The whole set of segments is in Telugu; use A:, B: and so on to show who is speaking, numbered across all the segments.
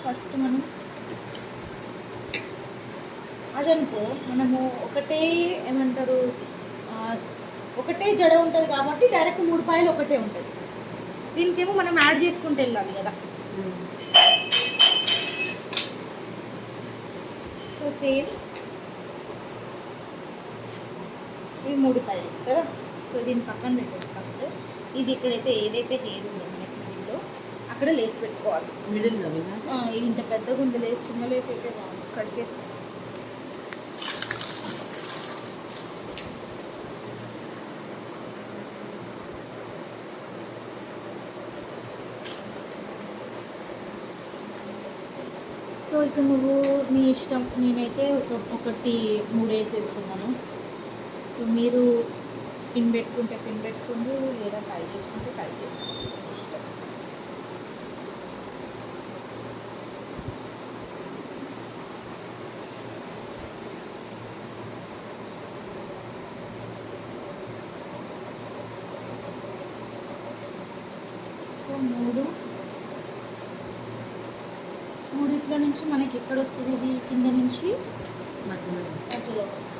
A: ఫస్ట్ మనం అదనుకో మనము ఒకటే ఏమంటారు ఒకటే జడ ఉంటుంది కాబట్టి డైరెక్ట్ 3 పాయలు ఒకటే ఉంటుంది. దీనికేమో మనం యాడ్ చేసుకుంటూ వెళ్ళాలి కదా. సో సేమ్ ఇవి 3 పాయలు కదా. సో దీన్ని పక్కన పెట్టేసి ఫస్ట్ ఇది ఇక్కడైతే ఏదైతే హెయిర్ ఉందో మనకి మిడిల్లో అక్కడ లేసి పెట్టుకోవాలి.
B: మిడిల్లో
A: ఇంత పెద్దగా ఉంది లేసి, చిన్న లేసి అయితే కట్ చేస్తాం. సో ఇక నువ్వు నీ ఇష్టం, నేనైతే ఒకటి 3 వేసేస్తున్నాను. సో మీరు పిన్ పెట్టుకుంటే పిన్ పెట్టుకోండి, లేదా టై చేసుకుంటే టై చేసుకోండి, ఇష్టం. సో మూడిట్లో నుంచి మనకి ఎక్కడ వస్తుంది, ఇది కింద నుంచి మధ్యలో వస్తుంది.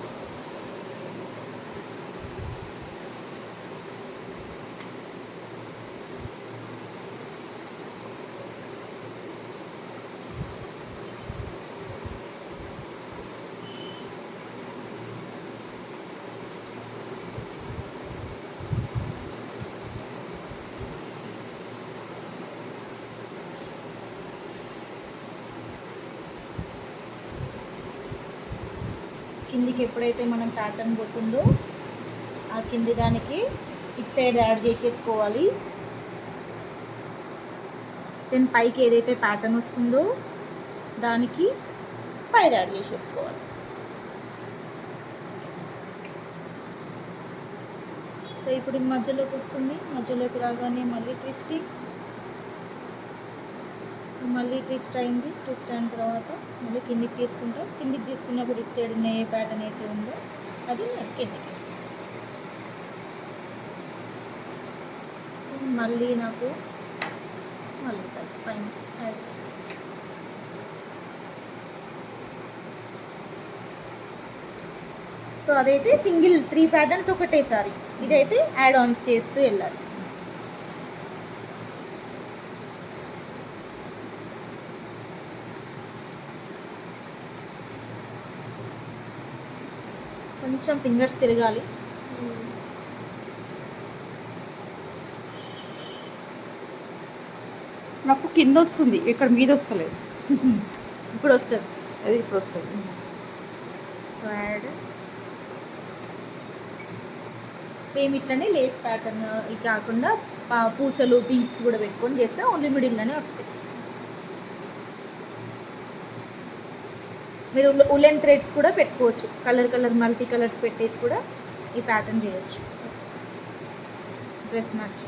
A: కిందికి ఎప్పుడైతే మనం ప్యాటర్న్ పోతుందో ఆ కింది దానికి ఇటు సైడ్ యాడ్ చేసేసుకోవాలి. దెన్ పైకి ఏదైతే ప్యాటర్న్ వస్తుందో దానికి పైది యాడ్ చేసేసుకోవాలి. సో ఇప్పుడు ఇది మధ్యలోకి వస్తుంది. మధ్యలోకి రాగానే మళ్ళీ ట్విస్టింగ్, మళ్ళీ ట్విస్ట్ అయింది. ట్విస్ట్ అయిన తర్వాత మళ్ళీ కిందికి తీసుకుంటాం. కిందికి తీసుకున్నప్పుడు ఇటు సైడ్ ఏ ప్యాటర్న్ అయితే ఉందో అది కిందికి. మళ్ళీ నాకు మళ్ళీ సైడ్ పైన యాడ్. సో అదైతే సింగిల్ 3 ప్యాటర్న్స్ ఒకటేసారి, ఇదైతే యాడ్ ఆన్స్ చేస్తూ వెళ్ళాలి. కొంచెం ఫింగర్స్ తిరగాలి.
B: నాకు కింద వస్తుంది, ఇక్కడ మీద వస్తలేదు.
A: ఇప్పుడు వస్తుంది,
B: అది ఇప్పుడు వస్తుంది.
A: సో యాడ్ సేమ్ ఇట్లనే లేస్ ప్యాటర్న్ ఇది కాకుండా పూసలు బీట్స్ కూడా పెట్టుకొని చేస్తే ఓన్లీ మిడిల్లోనే వస్తాయి. మీరు ఉలెన్ థ్రెడ్స్ కూడా పెట్టుకోవచ్చు, కలర్ మల్టీ కలర్స్ పెట్టేసి కూడా ఈ ప్యాటర్న్ చేయొచ్చు. Dress match.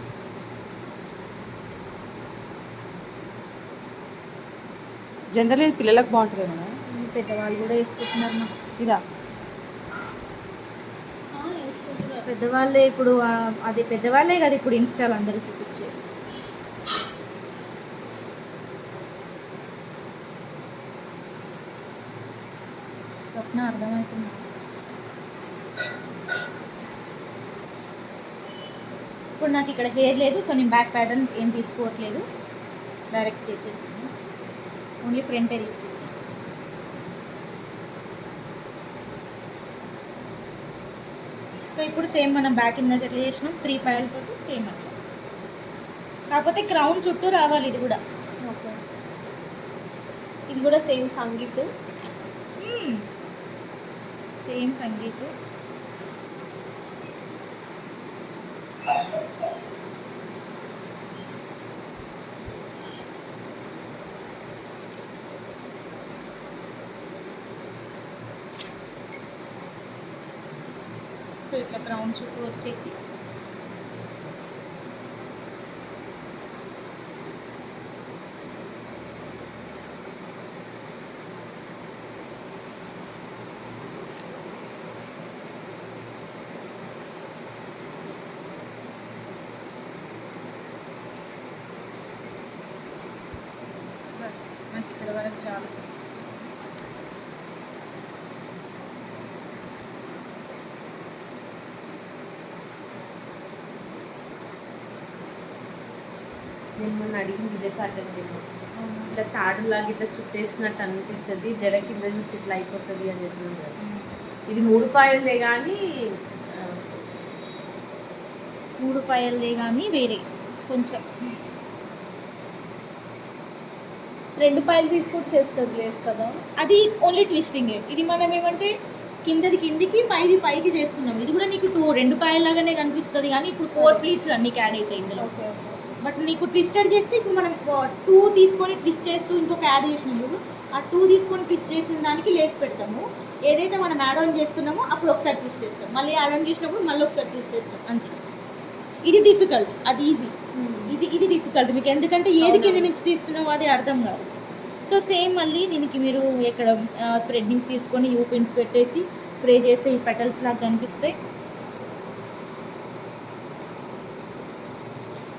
B: జనరల్ ఇది పిల్లలకు బాగుంటుంది కదా,
A: పెద్దవాళ్ళు కూడా వేసుకుంటున్నారు. మా
B: ఇదా
A: వేసుకుంటున్నారు పెద్దవాళ్ళే. ఇప్పుడు అది పెద్దవాళ్ళే కదా ఇప్పుడు ఇన్స్టాల్ అందరూ చూపించేది. స్వప్న అర్థమవుతుంది. ఇప్పుడు నాకు ఇక్కడ హెయిర్ లేదు, సో నేను బ్యాక్ ప్యాటర్న్ ఏం తీసుకోవట్లేదు, డైరెక్ట్ తెచ్చేస్తున్నాను. ఓన్లీ ఫ్రంటే తీసుకుంటాను. సో ఇప్పుడు సేమ్ మనం బ్యాక్ ఇందాక ఎట్లా చేసినాం 3 పాయలతో సేమ్ అట్లా, కాకపోతే క్రౌన్ చుట్టూ రావాలి. ఇది కూడా
C: ఓకే, ఇది కూడా same sangeet.
A: Same sangeet. So ఇట్లా క్రౌన్ చుట్టూ వచ్చేసి బస్ నాకు ఇక్కడ ఇంతవరకు చాలు.
C: నేను మొన్న అడిగింది ఇదే ప్యాటర్న్ నేను ఇట్లా తాడులాగా ఇట్లా చుట్టేసినట్టు అనిపిస్తుంది, జడ కింద చూసి ఇట్లా అయిపోతుంది అని చెప్పింది. ఇది 3 పాయలే కానీ
A: 3 పాయలదే కానీ వేరే కొంచెం
C: 2 పాయలు తీసుకొని చేస్తుంది లేస్ కదా.
A: అది ఓన్లీ ట్విస్టింగే. ఇది మనం ఏమంటే కిందది కిందికి పైది పైకి చేస్తున్నాం. ఇది కూడా నీకు 2 పాయల్లాగానే కనిపిస్తుంది కానీ ఇప్పుడు 4 ప్లీట్స్ అన్నీ యాడ్ అవుతాయి ఇందులో.
C: Okay okay.
A: బట్ నీకు ట్విస్టెడ్ చేస్తే ఇప్పుడు మనం 2 తీసుకొని ట్విస్ట్ చేస్తూ ఇంకొక యాడ్ చేసినప్పుడు ఆ 2 తీసుకొని ట్విస్ట్ చేసిన దానికి లేస్ పెడతాము. ఏదైతే మనం యాడ్ ఆన్ చేస్తున్నామో అప్పుడు ఒకసారి ట్విస్ట్ చేస్తాం, మళ్ళీ యాడ్ ఆన్ చేసినప్పుడు మళ్ళీ ఒకసారి ట్విస్ట్ చేస్తాం అంతే. ఇది డిఫికల్ట్, అది ఈజీ. ఇది డిఫికల్ట్ మీకు, ఎందుకంటే ఏది కింద నుంచి తీస్తున్నావో అది అర్థం కాదు. సో సేమ్ మళ్ళీ దీనికి మీరు ఇక్కడ స్ప్రెడ్డింగ్స్ తీసుకొని యూ పిన్స్ పెట్టేసి స్ప్రే చేస్తే ఈ పెటల్స్ లాగా కనిపిస్తాయి.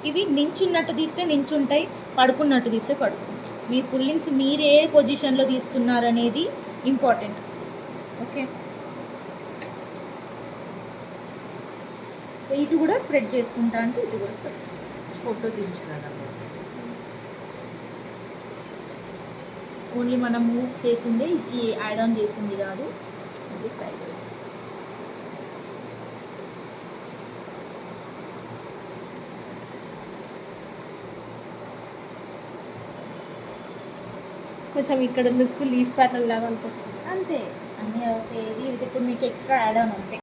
A: ఇవి నించున్నట్టు తీస్తే నించుంటాయి, పడుకున్నట్టు తీస్తే పడుకుంటాయి. మీ పుల్లింగ్స్ మీరు ఏ పొజిషన్లో తీస్తున్నారనేది ఇంపార్టెంట్. ఓకే, సో ఇటు కూడా స్ప్రెడ్ చేసుకుంటా అంటే ఇటు కూడా స్ప్రెడ్ చేస్తాను.
C: ఫోటో దించినారు
A: ఓన్లీ మనము చేసింది ఈ యాడ్ ఆన్ చేసింది కాదు, ఇది సైడ్.
C: కొంచెం ఇక్కడ లుక్ లీఫ్ ప్యాటర్న్ లాగా అనిపిస్తుంది.
A: అంతే అన్నీ అవుతాయి. ఇది ఇప్పుడు మీకు ఎక్స్ట్రా యాడ్ ఆన్ అంతే.